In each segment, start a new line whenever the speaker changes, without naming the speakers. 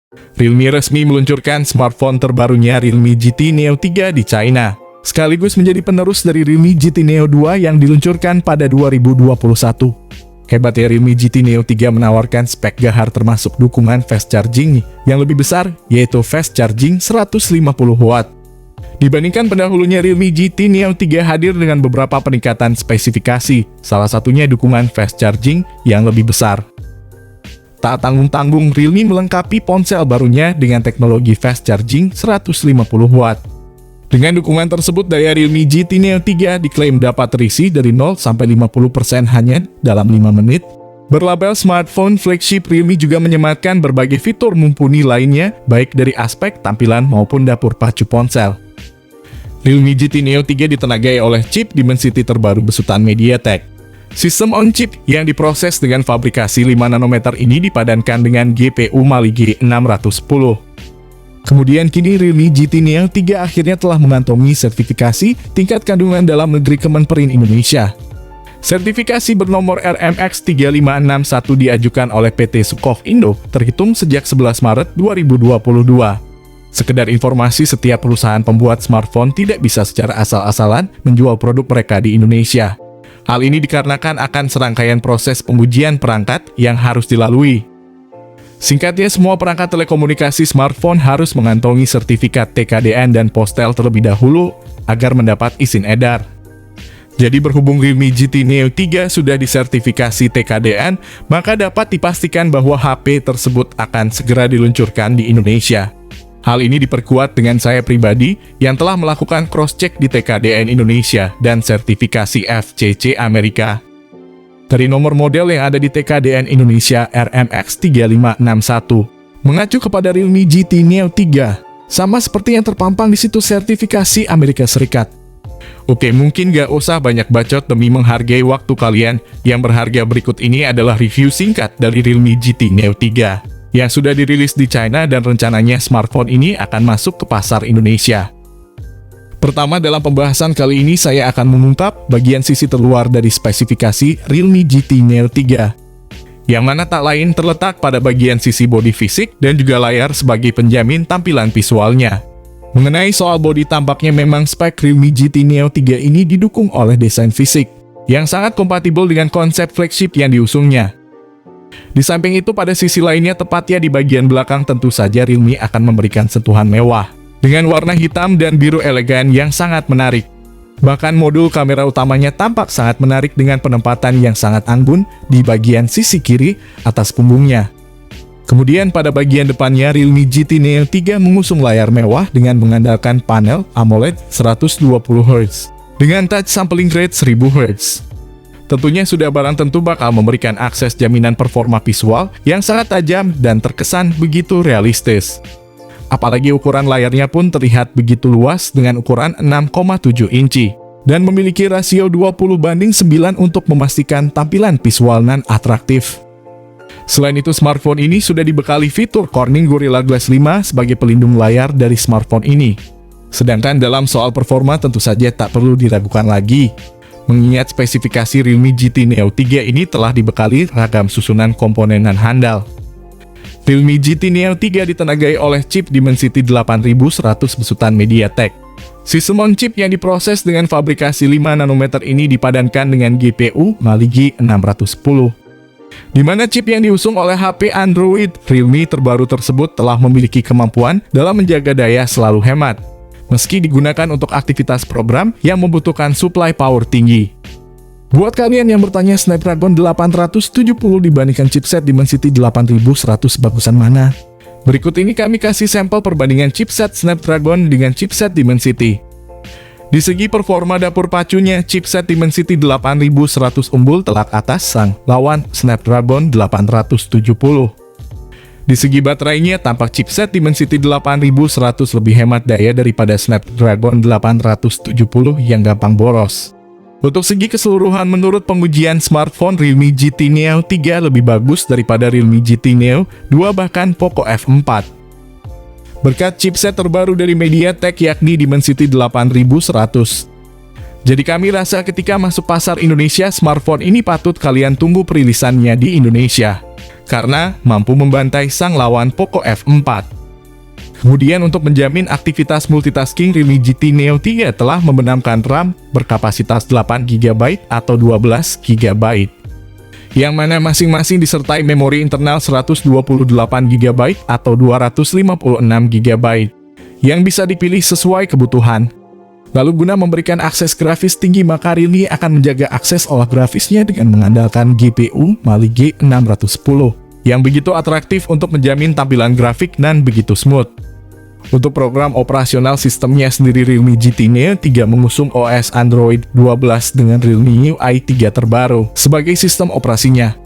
Realme resmi meluncurkan smartphone terbarunya Realme GT Neo 3 di China, sekaligus menjadi penerus dari Realme GT Neo 2 yang diluncurkan pada 2021. Hebatnya Realme GT Neo 3 menawarkan spek gahar termasuk dukungan fast charging yang lebih besar, yaitu fast charging 150 Watt. Dibandingkan pendahulunya, Realme GT Neo 3 hadir dengan beberapa peningkatan spesifikasi, salah satunya dukungan fast charging yang lebih besar. Tak tanggung-tanggung, Realme melengkapi ponsel barunya dengan teknologi fast charging 150 Watt. Dengan dukungan tersebut, daya Realme GT Neo 3 diklaim dapat terisi dari 0 sampai 50% hanya dalam 5 menit. Berlabel smartphone flagship, Realme juga menyematkan berbagai fitur mumpuni lainnya, baik dari aspek tampilan maupun dapur pacu ponsel. Realme GT Neo 3 ditenagai oleh chip Dimensity terbaru besutan MediaTek. Sistem on-chip yang diproses dengan fabrikasi 5 nanometer ini dipadankan dengan GPU Mali G610. Kemudian kini Realme GT Neo 3 akhirnya telah mengantongi sertifikasi tingkat kandungan dalam negeri Kemenperin Indonesia. Sertifikasi bernomor RMX 3561 diajukan oleh PT Sukov Indo terhitung sejak 11 Maret 2022. Sekedar informasi, setiap perusahaan pembuat smartphone tidak bisa secara asal-asalan menjual produk mereka di Indonesia. Hal ini dikarenakan akan serangkaian proses pengujian perangkat yang harus dilalui. Singkatnya, semua perangkat telekomunikasi smartphone harus mengantongi sertifikat TKDN dan postel terlebih dahulu agar mendapat izin edar. Jadi berhubung Realme GT Neo 3 sudah disertifikasi TKDN, maka dapat dipastikan bahwa HP tersebut akan segera diluncurkan di Indonesia. Hal ini diperkuat dengan saya pribadi yang telah melakukan cross-check di TKDN Indonesia dan sertifikasi FCC Amerika. Dari nomor model yang ada di TKDN Indonesia RMX 3561, mengacu kepada Realme GT Neo 3, sama seperti yang terpampang di situs sertifikasi Amerika Serikat. Oke, mungkin gak usah banyak bacot demi menghargai waktu kalian. Yang berharga berikut ini adalah review singkat dari Realme GT Neo 3. Yang sudah dirilis di China dan rencananya smartphone ini akan masuk ke pasar Indonesia. Pertama, dalam pembahasan kali ini saya akan mengungkap bagian sisi terluar dari spesifikasi Realme GT Neo 3, yang mana tak lain terletak pada bagian sisi bodi fisik dan juga layar sebagai penjamin tampilan visualnya. Mengenai soal bodi, tampaknya memang spek Realme GT Neo 3 ini didukung oleh desain fisik yang sangat kompatibel dengan konsep flagship yang diusungnya. Di samping itu, pada sisi lainnya, tepatnya di bagian belakang, tentu saja Realme akan memberikan sentuhan mewah dengan warna hitam dan biru elegan yang sangat menarik. Bahkan modul kamera utamanya tampak sangat menarik dengan penempatan yang sangat anggun di bagian sisi kiri atas punggungnya. Kemudian pada bagian depannya, Realme GT Neo 3 mengusung layar mewah dengan mengandalkan panel AMOLED 120Hz dengan touch sampling rate 1000Hz. Tentunya sudah barang tentu bakal memberikan akses jaminan performa visual yang sangat tajam dan terkesan begitu realistis. Apalagi ukuran layarnya pun terlihat begitu luas dengan ukuran 6,7 inci dan memiliki rasio 20:9 untuk memastikan tampilan visual nan atraktif. Selain itu, smartphone ini sudah dibekali fitur Corning Gorilla Glass 5 sebagai pelindung layar dari smartphone ini. Sedangkan dalam soal performa tentu saja tak perlu diragukan lagi, mengingat spesifikasi Realme GT Neo 3 ini telah dibekali ragam susunan komponen handal. Realme GT Neo 3 ditenagai oleh chip Dimensity 8100 besutan MediaTek. Sistem on-chip yang diproses dengan fabrikasi 5 nanometer ini dipadankan dengan GPU Mali G610. Di mana chip yang diusung oleh HP Android Realme terbaru tersebut telah memiliki kemampuan dalam menjaga daya selalu hemat, meski digunakan untuk aktivitas program yang membutuhkan suplai power tinggi. Buat kalian yang bertanya Snapdragon 870 dibandingkan chipset Dimensity 8100 bagusan mana? Berikut ini kami kasih sampel perbandingan chipset Snapdragon dengan chipset Dimensity. Di segi performa dapur pacunya, chipset Dimensity 8100 unggul telak atas sang lawan Snapdragon 870. Di segi baterainya, tampak chipset Dimensity 8100 lebih hemat daya daripada Snapdragon 870 yang gampang boros. Untuk segi keseluruhan, menurut pengujian smartphone, Realme GT Neo 3 lebih bagus daripada Realme GT Neo 2 bahkan Poco F4. Berkat chipset terbaru dari MediaTek yakni Dimensity 8100. Jadi kami rasa ketika masuk pasar Indonesia, smartphone ini patut kalian tunggu perilisannya di Indonesia. karena mampu membantai sang lawan Poco F4. Kemudian untuk menjamin aktivitas multitasking, Realme GT Neo 3 telah membenamkan RAM berkapasitas 8GB atau 12GB, yang mana masing-masing disertai memori internal 128GB atau 256GB, yang bisa dipilih sesuai kebutuhan. Lalu guna memberikan akses grafis tinggi, maka Realme akan menjaga akses olah grafisnya dengan mengandalkan GPU Mali G610 yang begitu atraktif untuk menjamin tampilan grafik dan begitu smooth. Untuk program operasional sistemnya sendiri, Realme GT Neo 3 mengusung OS Android 12 dengan Realme UI 3 terbaru sebagai sistem operasinya.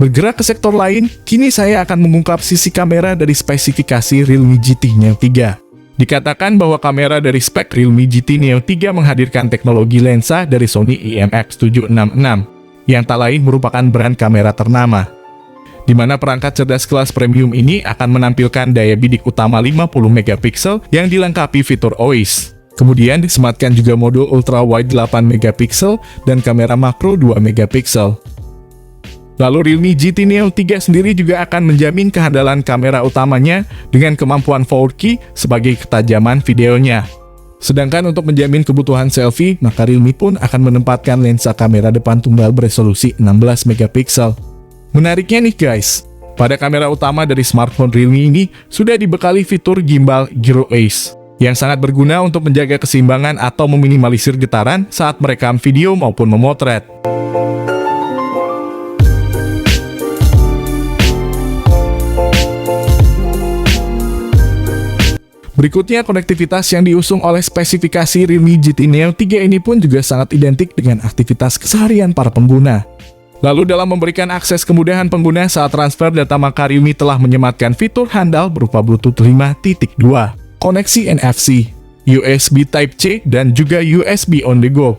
Bergerak ke sektor lain, kini saya akan mengungkap sisi kamera dari spesifikasi Realme GT Neo 3. Dikatakan bahwa kamera dari spek Realme GT Neo 3 menghadirkan teknologi lensa dari Sony IMX766, yang tak lain merupakan brand kamera ternama, di mana perangkat cerdas kelas premium ini akan menampilkan daya bidik utama 50MP yang dilengkapi fitur OIS. Kemudian disematkan juga modul ultra wide 8MP dan kamera makro 2MP. Lalu Realme GT Neo 3 sendiri juga akan menjamin kehandalan kamera utamanya dengan kemampuan 4K sebagai ketajaman videonya. Sedangkan untuk menjamin kebutuhan selfie, maka Realme pun akan menempatkan lensa kamera depan tunggal beresolusi 16MP. Menariknya nih guys, pada kamera utama dari smartphone Realme ini sudah dibekali fitur gimbal Gyro Ace, yang sangat berguna untuk menjaga keseimbangan atau meminimalisir getaran saat merekam video maupun memotret. Berikutnya, konektivitas yang diusung oleh spesifikasi Realme GT Neo 3 ini pun juga sangat identik dengan aktivitas keseharian para pengguna. Lalu dalam memberikan akses kemudahan pengguna saat transfer data, maka Realme telah menyematkan fitur handal berupa Bluetooth 5.2, koneksi NFC, USB Type-C, dan juga USB on the go.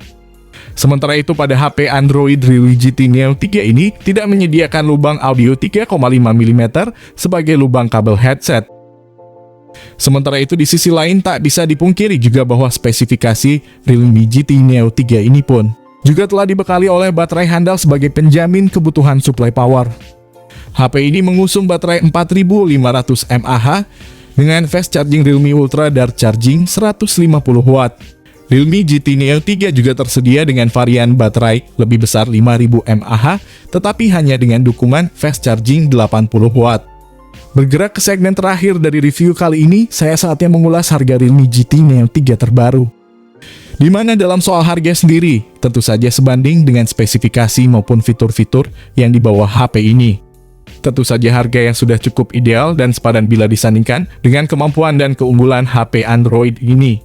Sementara itu pada HP Android Realme GT Neo 3 ini tidak menyediakan lubang audio 3,5mm sebagai lubang kabel headset. Sementara itu di sisi lain tak bisa dipungkiri juga bahwa spesifikasi Realme GT Neo 3 ini pun juga telah dibekali oleh baterai handal sebagai penjamin kebutuhan suplai power. HP ini mengusung baterai 4500 mAh dengan fast charging Realme Ultra Dart Charging 150W. Realme GT Neo 3 juga tersedia dengan varian baterai lebih besar 5000 mAh tetapi hanya dengan dukungan fast charging 80W. Bergerak ke segmen terakhir dari review kali ini, saya saatnya mengulas harga Realme GT Neo 3 terbaru. Di mana dalam soal harga sendiri, tentu saja sebanding dengan spesifikasi maupun fitur-fitur yang dibawa HP ini. Tentu saja harga yang sudah cukup ideal dan sepadan bila disandingkan dengan kemampuan dan keunggulan HP Android ini.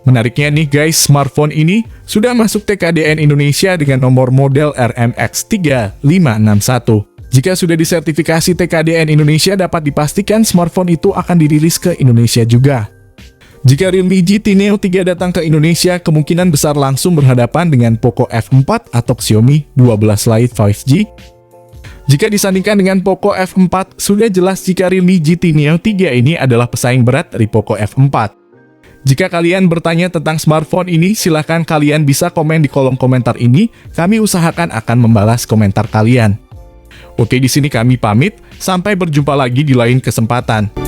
Menariknya nih guys, smartphone ini sudah masuk TKDN Indonesia dengan nomor model RMX3561. Jika sudah disertifikasi TKDN Indonesia, dapat dipastikan smartphone itu akan dirilis ke Indonesia juga. Jika Realme GT Neo 3 datang ke Indonesia, kemungkinan besar langsung berhadapan dengan Poco F4 atau Xiaomi 12 Lite 5G. Jika disandingkan dengan Poco F4, sudah jelas jika Realme GT Neo 3 ini adalah pesaing berat dari Poco F4. Jika kalian bertanya tentang smartphone ini, silahkan kalian bisa komen di kolom komentar ini, kami usahakan akan membalas komentar kalian. Oke, di sini kami pamit, sampai berjumpa lagi di lain kesempatan.